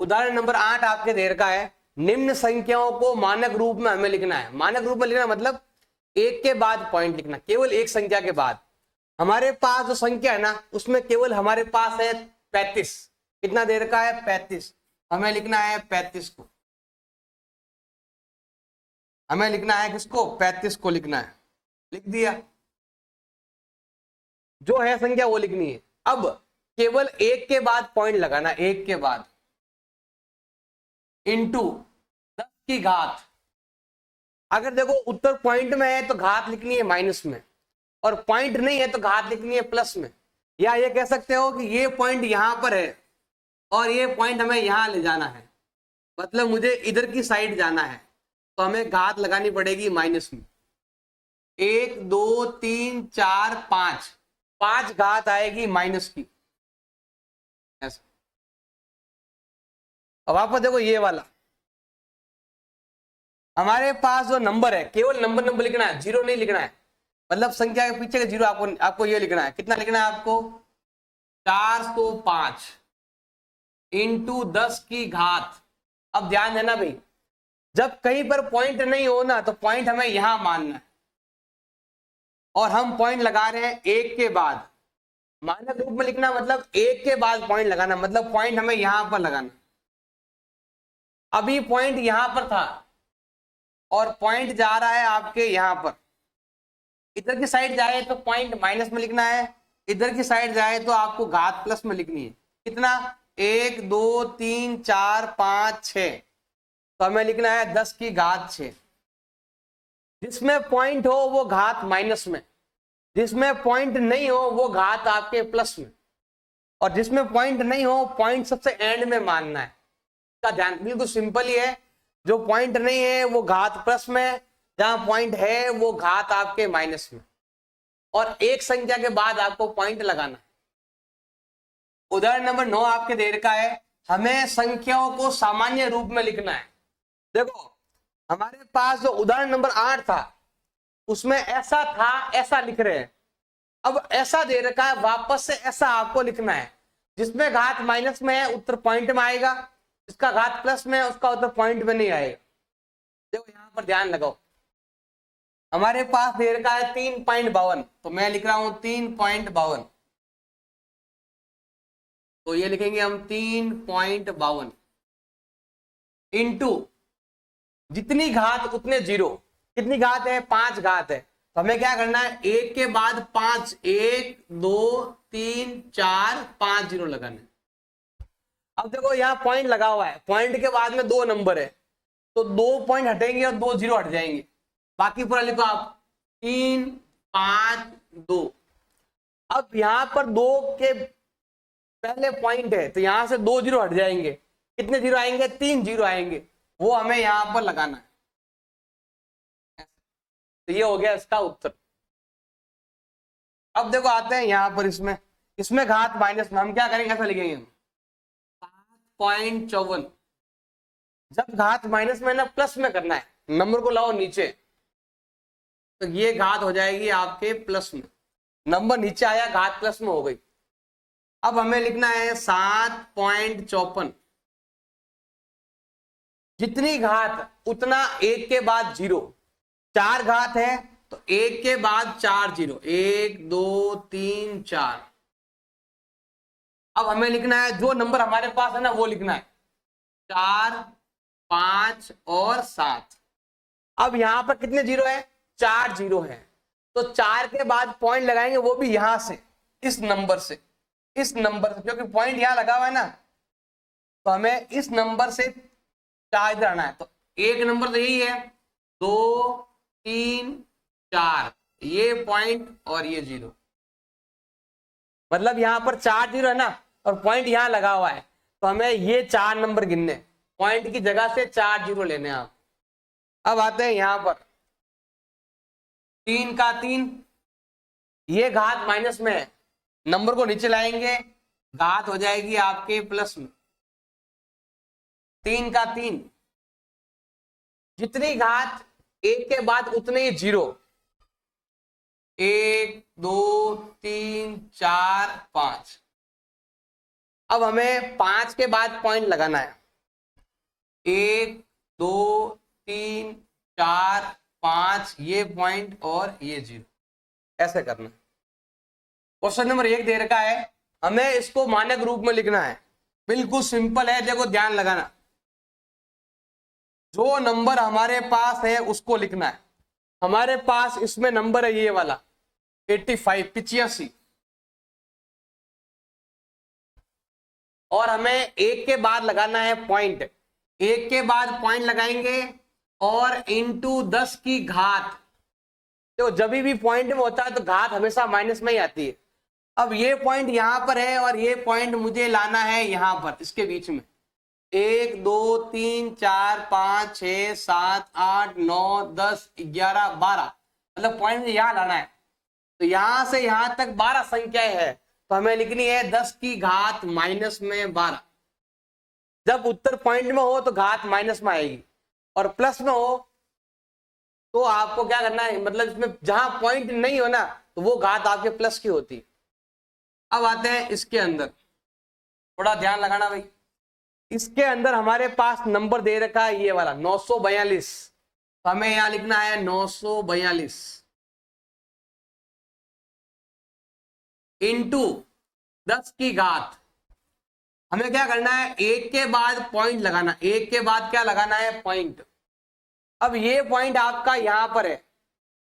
उदाहरण नंबर 8 आपके दे रखा है, निम्न संख्याओं को मानक रूप में हमें लिखना है। मानक रूप में लिखना मतलब एक के बाद पॉइंट लिखना, केवल एक संख्या के बाद। हमारे पास जो संख्या है ना उसमें केवल हमारे पास है 35। कितना दे रखा है? 35। हमें लिखना है 35 को। हमें लिखना है किसको? 35 को लिखना है। लिख दिया। जो है संख्या वो लिखनी है। अब केवल एक के बाद पॉइंट लगाना, एक के बाद, इंटू 10 की घात। अगर देखो उत्तर पॉइंट में है तो घात लिखनी है माइनस में, और पॉइंट नहीं है तो घात लिखनी है प्लस में। या ये कह सकते हो कि ये पॉइंट यहां पर है और ये पॉइंट हमें यहां ले जाना है, मतलब मुझे इधर की साइड जाना है, तो हमें घात लगानी पड़ेगी माइनस में। 1 2 3 4 5, 5 घात आएगी माइनस की, ऐसा। अब आपको देखो ये वाला हमारे पास जो नंबर है, केवल नंबर नंबर लिखना है, जीरो नहीं लिखना है। मतलब संख्या के पीछे का जीरो आपको ये लिखना है। कितना लिखना है आपको? 405 इंटू 10 की घात। अब ध्यान देना भाई, जब कहीं पर पॉइंट नहीं हो ना तो पॉइंट हमें यहां मानना है, और हम पॉइंट लगा रहे हैं एक के बाद। मानक रूप में लिखना मतलब एक के बाद पॉइंट लगाना, मतलब पॉइंट हमें यहां पर लगाना। अभी पॉइंट यहां पर था और पॉइंट जा रहा है आपके यहां पर। इधर की साइड जाए तो पॉइंट माइनस में लिखना है, इधर की साइड जाए तो आपको घात प्लस में लिखनी है। कितना? 1 2 3 4 5 6, तो हमें लिखना है 10 की घात 6। जिसमें पॉइंट हो वो घात माइनस में, जिसमें पॉइंट नहीं हो वो घात आपके प्लस में, और जिसमें पॉइंट नहीं हो पॉइंट सबसे एंड में मानना है। का ध्यान, बिल्कुल सिंपल ही है। जो पॉइंट नहीं है वो घात प्लस में, जहां पॉइंट है वो घात आपके माइनस में, और एक संख्या के बाद आपको पॉइंट लगाना। उदाहरण नंबर 9 आपके दे रखा है, हमें संख्याओं को सामान्य रूप में लिखना है। देखो हमारे पास जो उदाहरण नंबर 8 था उसमें ऐसा था, ऐसा लिख रहे हैं। अब ऐसा दे रखा है, वापस से ऐसा आपको लिखना है। जिसमें घात माइनस में है उत्तर पॉइंट में आएगा, जिसका घात प्लस में है उसका उत्तर पॉइंट में नहीं आएगा। देखो यहां पर ध्यान लगाओ, हमारे पास दे रखा है 3.52, तो मैं लिख रहा हूं 3.52। तो ये लिखेंगे हम 3.52 इंटू जितनी घात उतने जीरो। कितनी घात है? 5 घात है, तो हमें क्या करना है? एक के बाद 5, 1 2 3 4 5 जीरो लगाना है। अब देखो यहाँ पॉइंट लगा हुआ है, पॉइंट के बाद में 2 नंबर है, तो 2 पॉइंट हटेंगे और 2 जीरो हट जाएंगे। बाकी पूरा लिखो आप 3 5 2। अब यहाँ पर 2 के पहले पॉइंट है तो यहां से 2 जीरो हट जाएंगे। कितने जीरो आएंगे? 3 जीरो आएंगे, वो हमें यहां पर लगाना है। तो ये हो गया इसका उत्तर। अब देखो आते हैं यहां पर, इसमें इसमें घात माइनस में हम क्या करेंगे? ऐसा लिखेंगे हम 7.54। जब घात माइनस में ना प्लस में करना है, नंबर को लाओ नीचे, तो ये घात हो जाएगी आपके प्लस में। नंबर नीचे आया, घात प्लस में हो गई। अब हमें लिखना है 7.54। जितनी घात उतना एक के बाद जीरो। 4 घात है तो एक के बाद 4 जीरो, 1 2 3 4। अब हमें लिखना है जो नंबर हमारे पास है ना वो लिखना है, 4 5 और 7। अब यहां पर कितने जीरो है? 4 जीरो है, तो 4 के बाद पॉइंट लगाएंगे, वो भी यहां से, इस नंबर से, इस नंबर से, क्योंकि पॉइंट यहां लगा हुआ है ना, तो हमें इस नंबर से 4 इधर आना है। तो एक नंबर तो यही है, 2 3 4, ये पॉइंट और ये जीरो, मतलब यहां पर 4 जीरो है ना, और पॉइंट यहां लगा हुआ है, तो हमें ये 4 नंबर गिनने, पॉइंट की जगह से 4 जीरो लेने आप। अब आते हैं यहां पर 3 का 3, ये घात माइनस में है, नंबर को नीचे लाएंगे, घात हो जाएगी आपके प्लस में। 3 का 3, जितनी घात एक के बाद उतने ही जीरो, 1 2 3 4 5। अब हमें 5 के बाद पॉइंट लगाना है, 1 2 3 4 5 ये पॉइंट और ये 0, ऐसे करना। क्वेश्चन नंबर 1 दे रखा है, हमें इसको मानक रूप में लिखना है। बिल्कुल सिंपल है, देखो ध्यान लगाना, जो नंबर हमारे पास है उसको लिखना है। हमारे पास इसमें नंबर है ये वाला 85 85, और हमें एक के बाद लगाना है पॉइंट। एक के बाद पॉइंट लगाएंगे और इंटू 10 की घात। तो जब भी पॉइंट में होता है तो घात हमेशा माइनस में ही आती है। अब ये पॉइंट यहां पर है और ये पॉइंट मुझे लाना है यहां पर, इसके बीच में। 1 2 3 4 5 6 7 8 9 10 11 12, मतलब पॉइंट मुझे यहां लाना है। तो यहां से यहां तक 12 संख्याएं हैं, तो हमें लिखनी है 10 की घात माइनस में 12। जब उत्तर पॉइंट में हो तो घात माइनस में आएगी, और प्लस में हो तो आपको क्या करना है, मतलब इसमें जहां पॉइंट नहीं हो ना तो वो घात आपके प्लस की होती है। अब आते हैं इसके अंदर, थोड़ा ध्यान लगाना भाई। इसके अंदर हमारे पास नंबर दे रखा है ये वाला 942, तो हमें यहां लिखना है 942 इंटू 10 की घात। हमें क्या करना है, एक के बाद पॉइंट लगाना, एक के बाद क्या लगाना है, पॉइंट। अब ये पॉइंट आपका यहां पर है,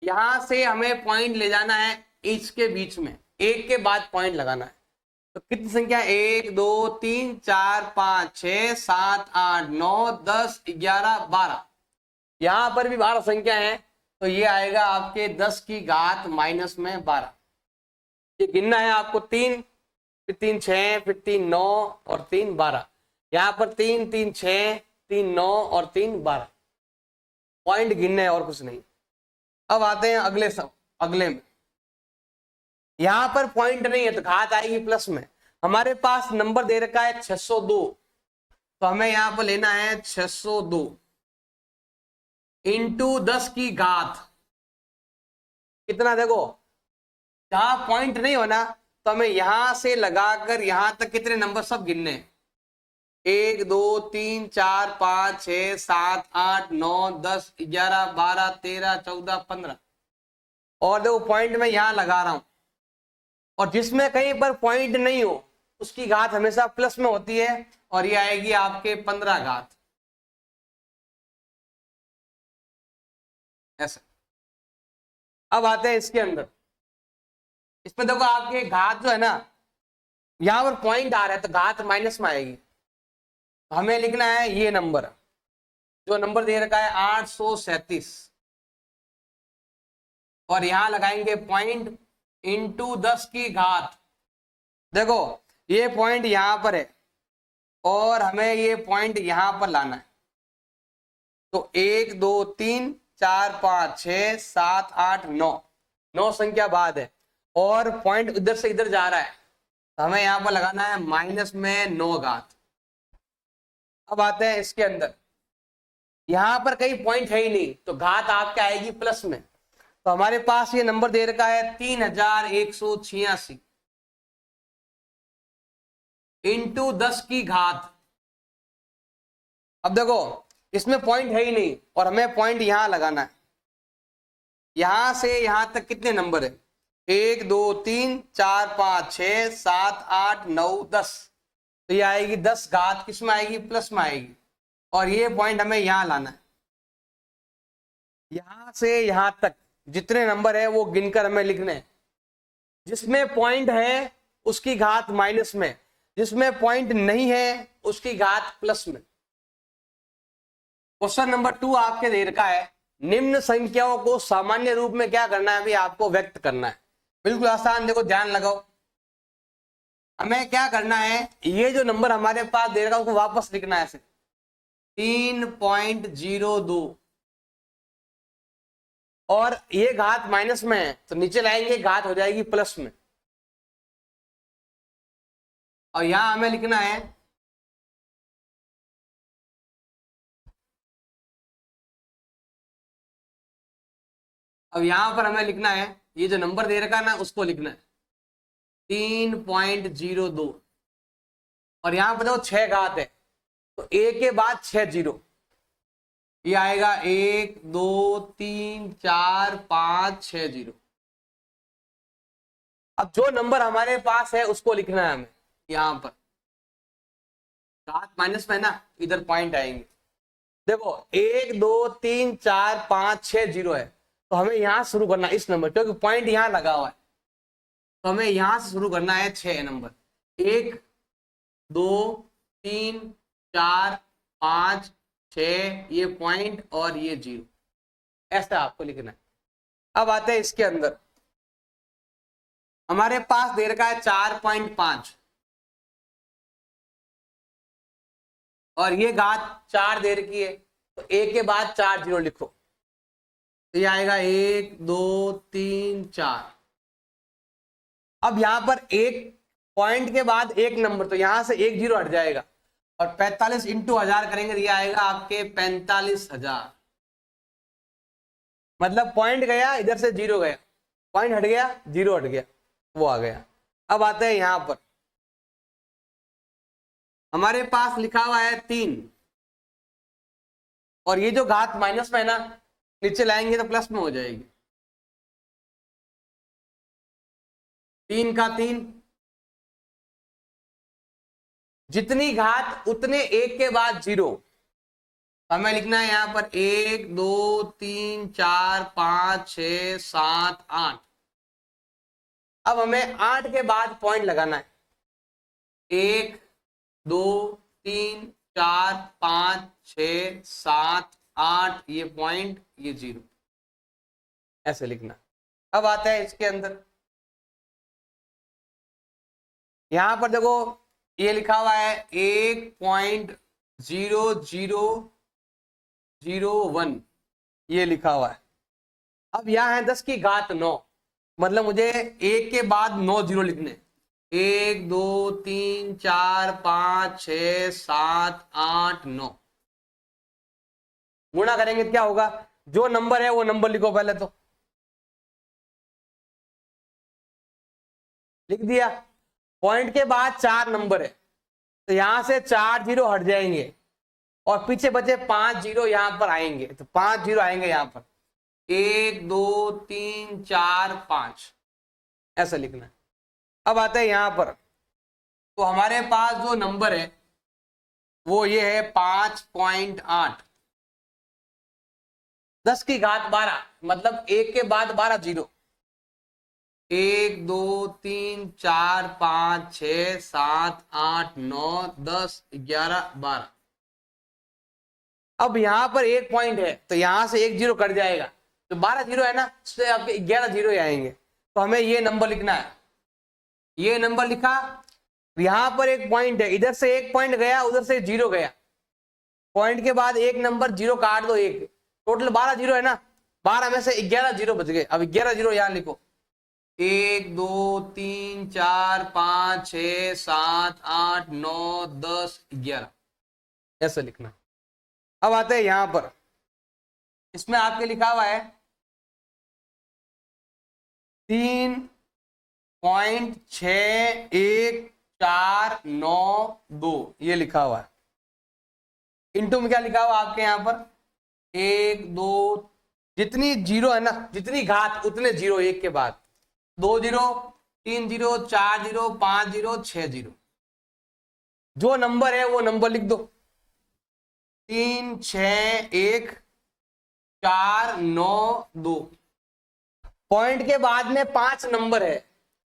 यहां से हमें पॉइंट ले जाना है इसके बीच में, एक के बाद पॉइंट लगाना है। तो कितनी संख्या, 1 2 3 4 5 6 7 8 9 10 11 12, यहां पर भी 12 संख्या है, तो ये आएगा आपके 10 की घात माइनस में 12। ये गिनना है आपको, 3 फिर 3 6 फिर 3 9 और 3 12, यहां पर 3 3 6 3 9 और 3 12 पॉइंट गिनने हैं और कुछ नहीं। अब आते हैं अगले में, यहां पर पॉइंट नहीं है तो घात आएगी प्लस में। हमारे पास नंबर दे रखा है 602, तो हमें यहां पर लेना है 602 इंटू 10 की घात। कितना, देखो जहां पॉइंट नहीं होना तो हमें यहां से लगाकर यहां तक कितने नंबर सब गिनने हैं, 1 2 3 4 5 6 7 8 9 10 11 12 13 14 15, और देखो पॉइंट में यहां लगा रहा हूं, और जिसमें कहीं पर पॉइंट नहीं हो उसकी घात हमेशा प्लस में होती है, और ये आएगी आपके 15 घात, ऐसा। अब आते हैं इसके अंदर, इसमें देखो आपके घात जो है ना, यहां पर पॉइंट आ रहा है तो घात माइनस में आएगी। हमें लिखना है ये नंबर, जो नंबर दे रखा है 837, और यहां लगाएंगे पॉइंट इंटू 10 की घात। देखो ये पॉइंट यहां पर है और हमें ये पॉइंट यहां पर लाना है, तो 1 2 3 4 5 6 7 8 9, 9 संख्या बाद है, और पॉइंट इधर से इधर जा रहा है, तो हमें यहां पर लगाना है माइनस में 9 घात। अब आते हैं इसके अंदर, यहां पर कहीं पॉइंट है ही नहीं तो घात आपके आएगी प्लस में। तो हमारे पास ये नंबर दे रखा है 3186 इंटू 10 की घात। अब देखो इसमें पॉइंट है ही नहीं और हमें पॉइंट यहां लगाना है, यहां से यहां तक कितने नंबर है, 1 2 3 4 5 6 7 8 9 10, तो ये आएगी 10 घात, किस में आएगी, प्लस में आएगी, और ये पॉइंट हमें यहां लाना है। यहां से यहां तक जितने नंबर है वो गिनकर हमें लिखने हैं, जिसमें पॉइंट है उसकी घात माइनस में, जिसमें पॉइंट नहीं है उसकी घात प्लस में। क्वेश्चन नंबर 2 आपके दे रखा है, निम्न संख्याओं को सामान्य रूप में क्या करना है, अभी आपको व्यक्त करना है। बिल्कुल आसान, देखो ध्यान लगाओ। हमें क्या करना है, ये जो नंबर हमारे पास दे रखा है उसको वापस लिखना है ऐसे 3.02, और ये घात माइनस में है तो नीचे लाएंगे घात हो जाएगी प्लस में, और यहां हमें लिखना है अब यहां पर हमें लिखना है ये जो नंबर दे रखा है ना उसको लिखना है 3.02, और यहां पर देखो 6 घात है तो ए के बाद 6 जीरो, ये आएगा 1 2 3 4 5 6 जीरो। अब जो नंबर हमारे पास है उसको लिखना है हमें यहां पर, घात माइनस में ना, इधर पॉइंट आएंगे। देखो 1 2 3 4 5 6 जीरो है, तो हमें यहां शुरू करना इस नंबर, क्योंकि पॉइंट यहां लगा हुआ है, तो हमें यहां से शुरू करना है 6 नंबर। 1 2 3 4 5 6, ये पॉइंट और ये जीरो, ऐसा आपको लिखना है। अब आते हैं इसके अंदर, हमारे पास दे रखा है 4.5 और ये घात 4 दे रखी है, तो ए के बाद 4 जीरो लिखो, तो ये आएगा 1 2 3 4। अब यहां पर एक पॉइंट के बाद एक नंबर, तो यहां से एक जीरो हट जाएगा, और 45 इंटू 1000 करेंगे तो ये आएगा आपके 45,000। मतलब पॉइंट गया, इधर से जीरो गया, पॉइंट हट गया, जीरो हट गया, वो आ गया। अब आते हैं यहां पर, हमारे पास लिखा हुआ है 3, और ये जो घात माइनस में है ना, नीचे लाएंगे तो प्लस में हो जाएगी। 3 का 3, जितनी घात उतने एक के बाद जीरो, हमें लिखना है यहां पर 1 2 3 4 5 6 7 8। अब हमें 8 के बाद पॉइंट लगाना है, 1 2 3 4 5 6 7 8, ये पॉइंट, ये जीरो, ऐसे लिखना। अब आता है इसके अंदर, यहां पर देखो ये लिखा हुआ है 1.0001, ये लिखा हुआ है। अब यहां है 10 की घात 9, मतलब मुझे एक के बाद 9 जीरो लिखने, 1 2 3 4 5 6 7 8 9, गुणा करेंगे क्या होगा, जो नंबर है वो नंबर लिखो पहले, तो लिख दिया। पॉइंट के बाद 4 नंबर है, तो यहां से 4 जीरो हट जाएंगे, और पीछे बचे 5 जीरो यहां पर आएंगे, तो 5 जीरो आएंगे यहां पर, 1 2 3 4 5, ऐसा लिखना है। अब आता है यहां पर, तो हमारे पास जो नंबर है वो ये है 5.8, 10 की घात 12, मतलब एक के बाद 12 जीरो, 1 2 3 4 5 6 7 8 9 10 11 12। अब यहां पर एक पॉइंट है, तो यहां से एक जीरो कट जाएगा, तो 12 जीरो है ना, उससे आपके 11 जीरो ही आएंगे, तो हमें ये नंबर लिखना है। ये नंबर लिखा, यहां पर एक पॉइंट है, इधर से एक पॉइंट गया, उधर से जीरो गया, पॉइंट के बाद एक नंबर जीरो काट दो, एक, टोटल 12 जीरो है ना, 12 में से 11 जीरो बच गए। अब 11 जीरो यहां लिखो, 1 2 3 4 5 6 7 8 9 10 11, ऐसा लिखना। अब आते हैं यहां पर, इसमें आपके लिखा हुआ है 3.6142, ये लिखा हुआ है। इंटू में क्या लिखा हुआ आपके यहां पर, 1 2, जितनी जीरो है ना, जितनी घात उतने जीरो एक के बाद, 2 zero 3 zero 4 zero 5 zero 6 zero, जो नंबर है वो नंबर लिख दो, 3 6 1 4 9 2। पॉइंट के बाद में 5 नंबर है,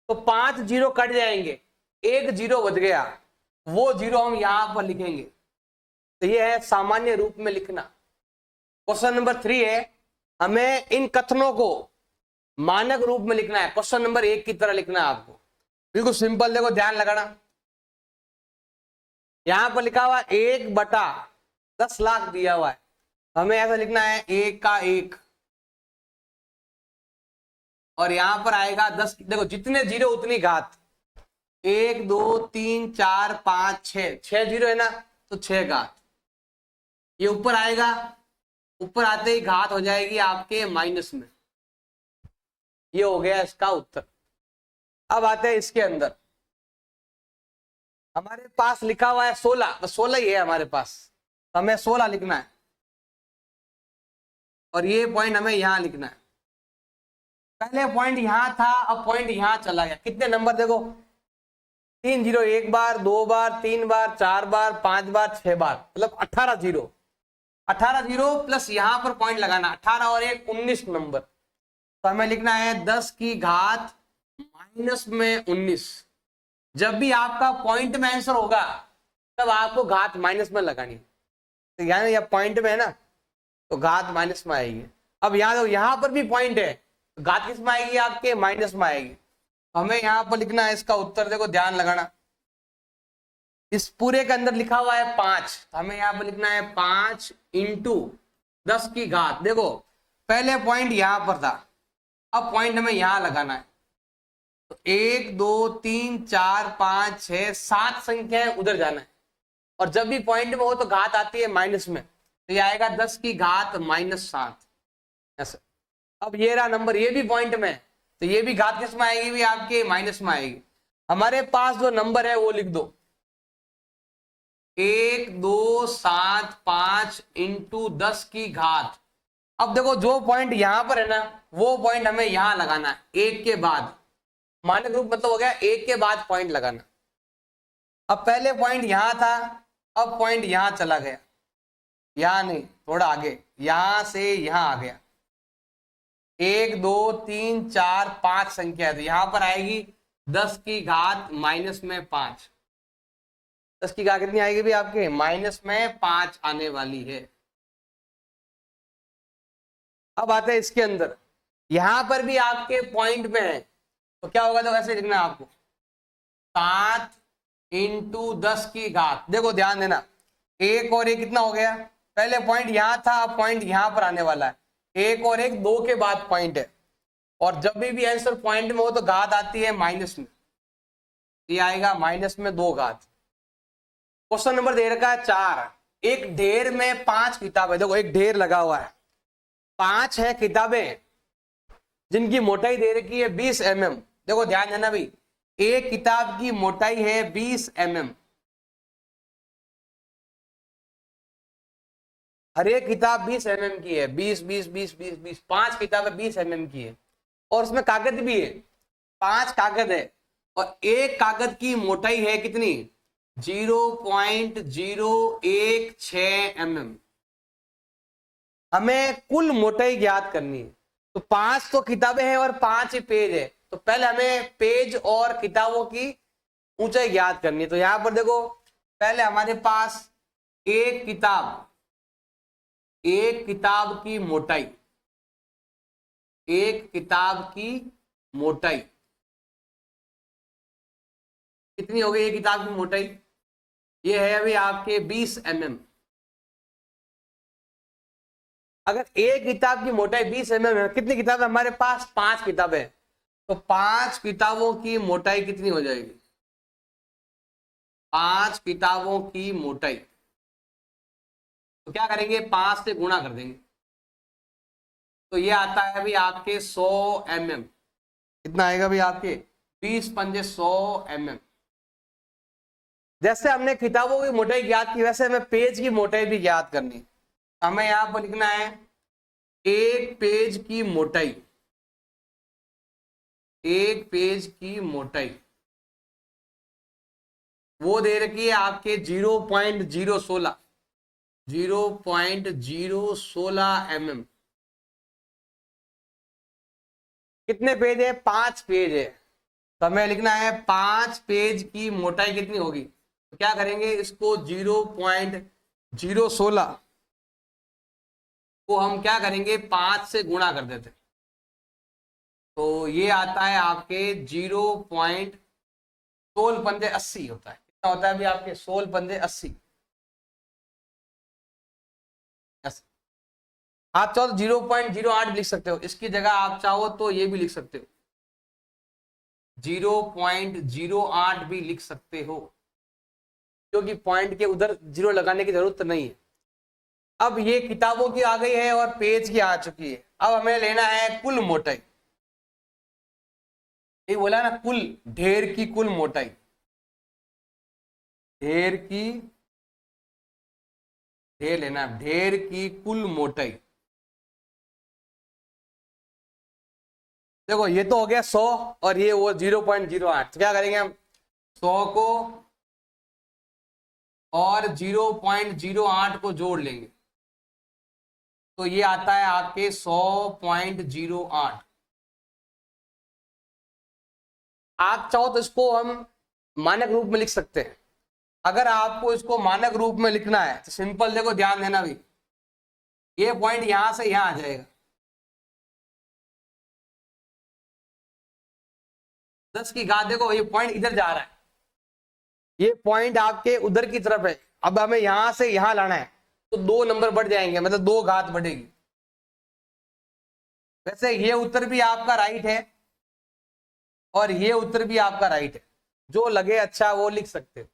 तो 5 जीरो कट जाएंगे, एक जीरो बच गया, वो जीरो हम यहां पर लिखेंगे, तो ये है सामान्य रूप में लिखना। क्वेश्चन नंबर 3 है, हमें इन कथनों को मानक रूप में लिखना है, क्वेश्चन नंबर 1 की तरह लिखना है आपको, बिल्कुल सिंपल। देखो ध्यान लगाना, यहां पर लिखा हुआ 1/10 लाख दिया हुआ है, हमें ऐसा लिखना है 1 का 1, और यहां पर आएगा 10, देखो जितने जीरो उतनी घात, 1 2 3 4 5 6 जीरो है ना, तो 6 घात, ये ऊपर आएगा, ऊपर आते ही घात हो जाएगी आपके माइनस में, ये हो गया इसका उत्तर। अब आते हैं इसके अंदर, हमारे पास लिखा हुआ है 16, तो 16 ही है हमारे पास, तो हमें 16 लिखना है और ये पॉइंट हमें यहाँ लिखना है। पहले पॉइंट यहाँ था, अब पॉइंट यहाँ चला गया। कितने नंबर देखो, 3 जीरो, एक बार, 2 बार, 3 बार, 4 बार, 5 बार, 6 बार, मतलब 18 जीरो। 18 जीरो प्लस यहाँ पर पॉइंट लगाना, 18 और 1 19 नंबर। तो हमें लिखना है 10 की घात माइनस में 19। जब भी आपका पॉइंट में आंसर होगा तब आपको घात माइनस में लगानी है। तो यानी यह पॉइंट में है ना, तो घात माइनस में आएगी। अब यहाँ पर भी पॉइंट है, तो घात किस में आएगी आपके, माइनस में आएगी। हमें यहाँ पर लिखना है इसका उत्तर, देखो ध्यान लगाना, इस पूरे के अंदर लिखा हुआ है 5, तो हमें यहाँ पर लिखना है 5 इंटू 10 की घात। देखो पहले पॉइंट यहाँ पर था, अब पॉइंट हमें यहाँ लगाना है। तो 1 2 3 4 5 6 7 संख्याएं उधर जाना है, और जब भी पॉइंट में हो तो घात आती है माइनस में, तो ये आएगा 10 की घात -7 ऐसा। अब ये रहा नंबर, ये भी पॉइंट में, तो ये भी घात किस में आएगी, भी आपके माइनस में आएगी। हमारे पास जो नंबर है वो लिख दो, 1 2 7 5 इंटू 10 की घात। अब देखो जो पॉइंट यहां पर है ना, वो पॉइंट हमें यहां लगाना है, एक के बाद, मानक रूप मतलब हो गया एक के बाद पॉइंट लगाना। अब पहले पॉइंट यहां था, अब पॉइंट यहां चला गया, यहां नहीं, थोड़ा आगे, यहां से यहां आ गया। 1 2 3 4 5 संख्या, तो यहां पर आएगी 10 की घात माइनस में 5। 10 की घात कितनी आएगी भी आपके, माइनस में 5 आने वाली है। अब आते हैं इसके अंदर, यहां पर भी आपके पॉइंट में है, तो क्या होगा, तो ऐसे लिखना है आपको, 7 इंटू 10 की घात। देखो ध्यान देना, एक और एक कितना हो गया, पहले पॉइंट यहां था, अब पॉइंट यहां पर आने वाला है। एक और एक 2 के बाद पॉइंट है, और जब भी आंसर पॉइंट में हो तो घात आती है माइनस में, ये आएगा माइनस में 2 घात। क्वेश्चन नंबर दे रखा है 4, एक ढेर में 5 किताबें। देखो एक ढेर लगा हुआ है, 5 है किताबें जिनकी मोटाई दे रखी है 20 mm। देखो ध्यान देना भाई, एक किताब की मोटाई है 20 mm, हर एक किताब 20 mm की है, 20 20 20 20 20, 5 किताबें 20 mm की है, और उसमें कागज भी है, 5 कागज है, और एक कागज की मोटाई है कितनी, 0.016 mm। हमें कुल मोटाई ज्ञात करनी है। तो 5 तो किताबें हैं और 5 ही पेज है, तो पहले हमें पेज और किताबों की ऊंचाई ज्ञात करनी है। तो यहां पर देखो, पहले हमारे पास एक किताब की मोटाई, एक किताब की मोटाई कितनी हो गई, एक किताब की मोटाई ये है अभी आपके 20 mm। अगर एक किताब की मोटाई 20 mm है, कितनी किताबें हमारे पास, 5 किताबें, तो 5 किताबों की मोटाई कितनी हो जाएगी, 5 किताबों की मोटाई, तो क्या करेंगे, 5 से गुणा कर देंगे, तो ये आता है अभी आपके 100 mm। कितना आएगा भी आपके, 20 पंजे 100 mm। जैसे हमने किताबों की मोटाई ज्ञात की, वैसे हमें पेज की मोटाई भी ज्ञात करनी। हमें यहां पर लिखना है एक पेज की मोटाई, एक पेज की मोटाई वो दे रखी है आपके 0.016 mm। कितने पेज है, 5 पेज है, तो हमें लिखना है 5 पेज की मोटाई कितनी होगी। तो क्या करेंगे, इसको 0.016 को हम क्या करेंगे, 5 से गुणा कर देते, तो ये आता है आपके 0.16 पंजे 80 होता है। कितना होता है अभी आपके, 16 पंजे 80। आप चाहो तो 0.08 लिख सकते हो, इसकी जगह आप चाहो तो ये भी लिख सकते हो, 0.08 भी लिख सकते हो, क्योंकि पॉइंट के उधर जीरो लगाने की जरूरत नहीं है। अब ये किताबों की आ गई है और पेज की आ चुकी है। अब हमें लेना है कुल मोटाई, ये बोला ना, कुल ढेर की कुल मोटाई। ढेर की, ढेर लेना, ढेर की कुल मोटाई। देखो ये तो हो गया 100 और ये वो 0.08, तो क्या करेंगे हम 100 को और 0.08 को जोड़ लेंगे, तो ये आता है आपके 100.08। आप चाहो तो इसको हम मानक रूप में लिख सकते हैं। अगर आपको इसको मानक रूप में लिखना है तो सिंपल, देखो ध्यान देना भी, ये पॉइंट यहां से यहां आ जाएगा, 10 की घात, देखो ये पॉइंट इधर जा रहा है, ये पॉइंट आपके उधर की तरफ है। अब हमें यहां से यहां लाना है तो 2 नंबर बढ़ जाएंगे, मतलब 2 घात बढ़ेगी। वैसे ये उत्तर भी आपका राइट है और ये उत्तर भी आपका राइट है, जो लगे अच्छा वो लिख सकते हो।